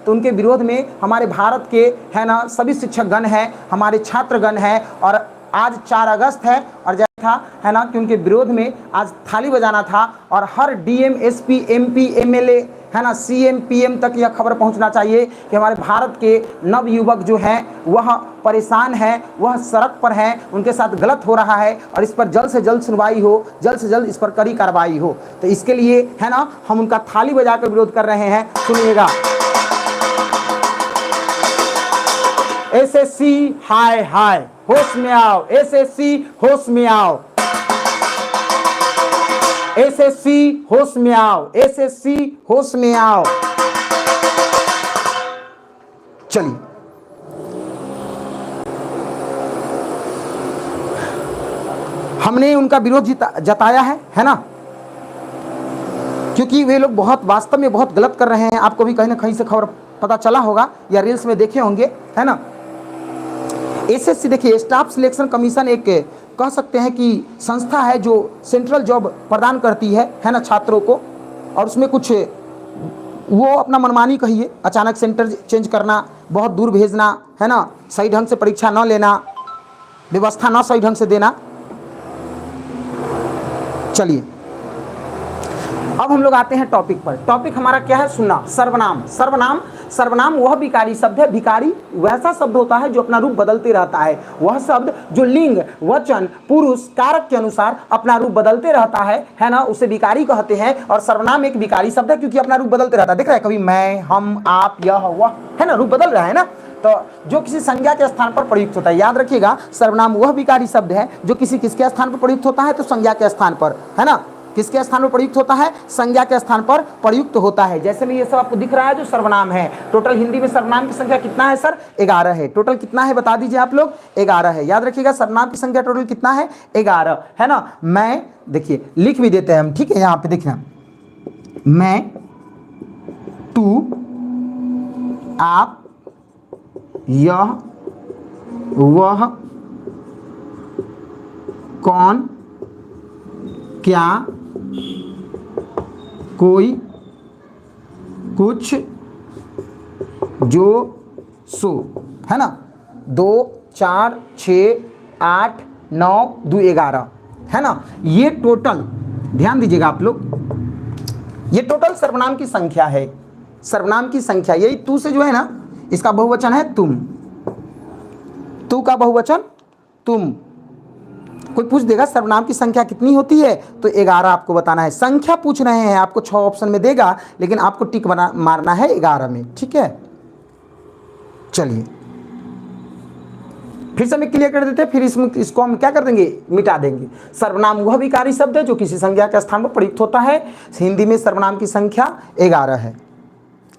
तो उनके विरोध में हमारे भारत के है ना सभी शिक्षकगण हैं, हमारे छात्रगण हैं। और आज 4 अगस्त है और जैसा था है ना कि उनके विरोध में आज थाली बजाना था और हर डीएम, एसपी, एमपी, एमएलए है ना, सीएम, पीएम तक यह खबर पहुंचना चाहिए कि हमारे भारत के नवयुवक जो हैं वह परेशान हैं, वह सड़क पर हैं, उनके साथ गलत हो रहा है और इस पर जल्द से जल्द सुनवाई हो, जल्द से जल्द इस पर कड़ी कार्रवाई हो। तो इसके लिए है ना हम उनका थाली बजाकर विरोध कर रहे हैं। सुनिएगा, एसएससी हाय हाय, होश में आओ, एसएससी होश में आओ, एसएससी होश में आओ, एसएससी होश में आओ। चलिए, हमने उनका विरोध जताया है ना, क्योंकि वे लोग बहुत वास्तव में बहुत गलत कर रहे हैं। आपको भी कहीं ना कहीं से खबर पता चला होगा या रील्स में देखे होंगे, है ना। एसएससी देखिए, स्टाफ सिलेक्शन कमीशन एक कह सकते हैं कि संस्था है जो सेंट्रल जॉब प्रदान करती है ना छात्रों को। और उसमें कुछ वो अपना मनमानी कहिए, अचानक सेंटर चेंज करना, बहुत दूर भेजना, है ना, सही ढंग से परीक्षा न लेना, व्यवस्था न सही ढंग से देना। चलिए, अब हम लोग आते हैं टॉपिक पर। टॉपिक हमारा क्या है? सुनना। सर्वनाम। सर्वनाम, सर्वनाम वह विकारी शब्द है। विकारी वैसा शब्द होता है जो अपना रूप बदलते रहता है। वह शब्द जो लिंग, वचन, पुरुष, कारक के अनुसार अपना रूप बदलते रहता है ना, उसे विकारी कहते हैं। और सर्वनाम एक विकारी शब्द है क्योंकि अपना रूप बदलते रहता है। देख रहे हैं, कभी मैं, हम, आप, यह, वह, है ना, रूप बदल रहा है ना। तो जो किसी संज्ञा के स्थान पर प्रयुक्त होता है, याद रखिएगा, सर्वनाम वह विकारी शब्द है जो किसके स्थान पर प्रयुक्त होता है? तो संज्ञा के स्थान पर, है ना। किसके स्थान पर प्रयुक्त होता है? संज्ञा के स्थान पर प्रयुक्त होता है। जैसे में ये सब आपको दिख रहा है जो सर्वनाम है। टोटल हिंदी में सर्वनाम की संख्या कितना है सर? 11 है। टोटल कितना है बता दीजिए आप लोग? 11 है। याद रखिएगा, सर्वनाम की संख्या टोटल कितना है? 11, है ना। मैं, देखिए लिख भी देते हैं हम, ठीक है, यहाँ पे देखना, मैं, तू, आप, यह, वह, कौन, क्या, कोई, कुछ, जो, सो, है ना। 2, 4, 6, 8, 9, 2, 11, है ना। ये टोटल ध्यान दीजिएगा आप लोग, ये टोटल सर्वनाम की संख्या है। सर्वनाम की संख्या यही तू से जो है ना, इसका बहुवचन है तुम, तू का बहुवचन तुम। कोई पूछ देगा सर्वनाम की संख्या कितनी होती है, तो 11 आपको बताना है। संख्या पूछ रहे हैं, आपको 6 ऑप्शन में देगा, लेकिन आपको टिक मारना है 11 में, ठीक है। चलिए, फिर से मैं क्लियर कर देते हैं, फिर इसको हम क्या कर देंगे? मिटा देंगे। सर्वनाम वह विकारी शब्द है जो किसी संज्ञा के स्थान पर प्रयुक्त होता है। हिंदी में सर्वनाम की संख्या 11 है।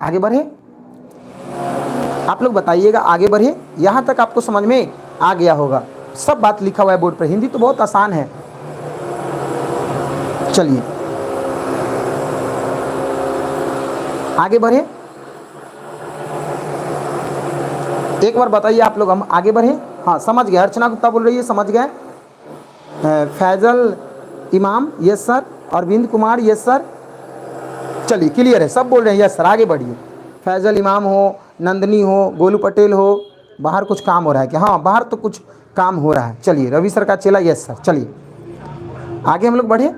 आगे बढ़े, आप लोग बताइएगा, आगे बढ़े। यहां तक आपको समझ में आ गया होगा, सब बात लिखा हुआ है बोर्ड पर। हिंदी तो बहुत आसान है। चलिए आगे बढ़े, एक बार बताइए आप लोग, हम आगे बढ़े। हाँ, समझ गए। अर्चना गुप्ता बोल रही है, समझ गए। Faisal Imam, yes sir. Arvind Kumar, yes sir. चलिए, क्लियर है, सब बोल रहे हैं यस सर। आगे बढ़िए। फैजल इमाम हो, नंदनी हो, गोलू पटेल हो, बाहर कुछ काम हो रहा है क्या? हाँ, बाहर तो कुछ काम हो रहा है। चलिए, रवि सर का चेला, यस सर। चलिए आगे हम लोग बढ़े।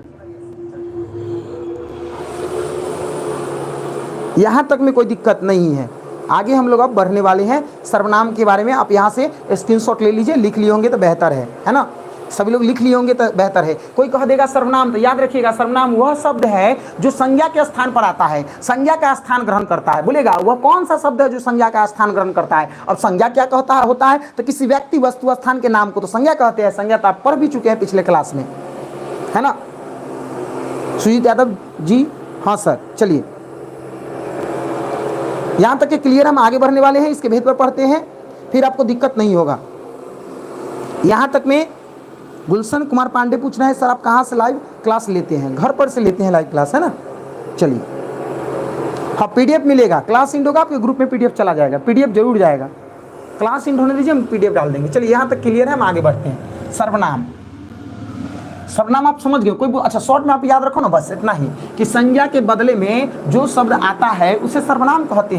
यहां तक में कोई दिक्कत नहीं है। आगे हम लोग अब बढ़ने वाले हैं सर्वनाम के बारे में। आप यहां से स्क्रीनशॉट ले लीजिए, लिख लिए होंगे तो बेहतर है ना। सभी लोग लिख लिए होंगे तो बेहतर है। कोई कह देगा सर्वनाम, तो याद रखिएगा, सर्वनाम वह शब्द है जो संज्ञा के स्थान पर आता है, संज्ञा का स्थान ग्रहण करता है। बोलेगा वह कौन सा शब्द है जो संज्ञा का स्थान ग्रहण करता है? अब संज्ञा क्या कहता है होता है? तो किसी व्यक्ति, वस्तु, स्थान के नाम को तो संज्ञा कहते हैं। संज्ञा तो आप पढ़ भी चुके हैं पिछले क्लास में, है ना। सुजीत यादव जी, हाँ सर। चलिए, यहां तक के क्लियर। हम आगे बढ़ने वाले हैं, इसके भेद पर पढ़ते हैं, फिर आपको दिक्कत नहीं होगा। यहां तक में गुलशन कुमार पांडे पूछ रहे हैं, सर आप कहाँ से लाइव क्लास लेते हैं? घर पर से लेते हैं लाइव क्लास, है ना। चलिए, हाँ, पीडीएफ मिलेगा। क्लास इंड होगा, आपके ग्रुप में पीडीएफ चला जाएगा, पीडीएफ जरूर जाएगा। क्लास इंड होने दीजिए, हम पीडीएफ डाल देंगे। चलिए, यहाँ तक क्लियर है, हम आगे बढ़ते हैं। सर्वनाम, सर्वनाम आप समझ गए। कोई अच्छा शॉर्ट में आप याद रखो ना, बस इतना ही कि संज्ञा के बदले में जो शब्द आता है उसे सर्वनाम कहते हैं।